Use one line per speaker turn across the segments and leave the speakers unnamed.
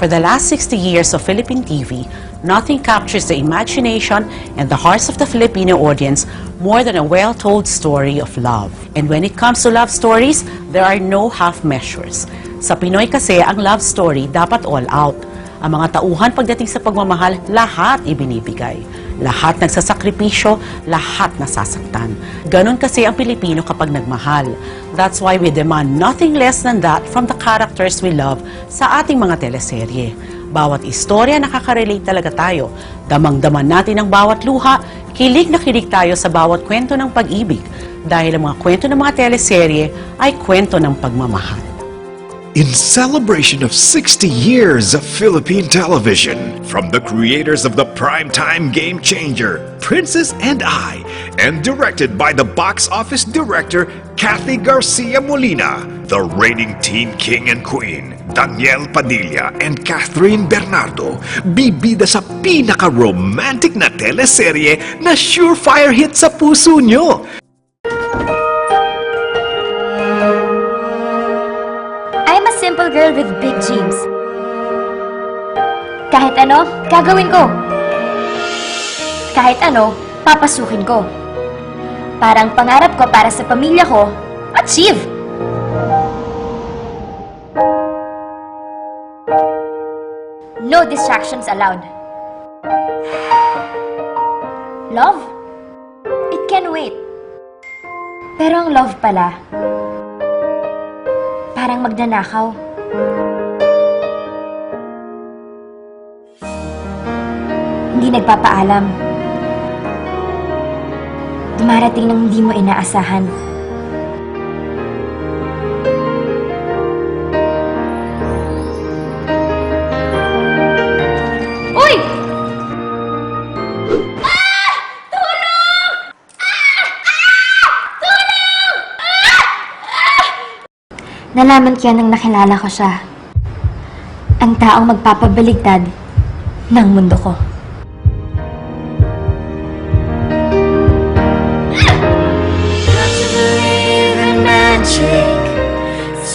For the last 60 years of Philippine TV, nothing captures the imagination and the hearts of the Filipino audience more than a well-told story of love. And when it comes to love stories, there are no half measures. Sa Pinoy kasi, ang love story dapat all out. Ang mga tauhan pagdating sa pagmamahal, lahat ibinibigay. Lahat nagsasakripisyo, lahat nasasaktan. Ganon kasi ang Pilipino kapag nagmahal. That's why we demand nothing less than that from the characters we love sa ating mga teleserye. Bawat istorya nakaka-relate talaga tayo. Damang-daman natin ang bawat luha, kilig na kilig tayo sa bawat kwento ng pag-ibig. Dahil ang mga kwento ng mga teleserye ay kwento ng pagmamahal.
In celebration of 60 years of Philippine television, from the creators of the primetime game changer, Princess and I, and directed by the box office director, Kathy Garcia Molina, the reigning teen king and queen, Daniel Padilla and Catherine Bernardo, bibida sa pinaka-romantic na teleserye na surefire hit sa puso nyo.
I'm a simple girl with big dreams. Kahit ano, gagawin ko. Kahit ano, papasukin ko. Parang pangarap ko para sa pamilya ko, achieve! No distractions allowed. Love? It can wait. Pero ang love pala, parang magnanakaw. Hindi nagpapaalam. Dumarating nang hindi mo inaasahan. Uy! Ah! Tulong! Ah! Ah! Tulong! Ah! Ah! Nalaman ko yan nang nakilala ko siya. Ang taong magpapabaligtad ng mundo ko.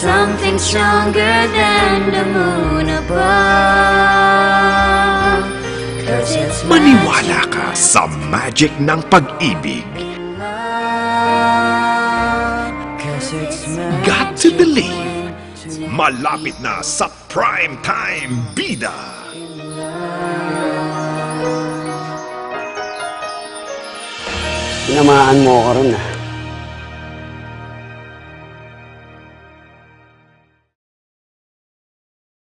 Something stronger than the moon above.
Maniwala ka sa magic ng pag-ibig. Got to believe. Malapit na sa Primetime Bida.
Tinamaan mo ako ron ah.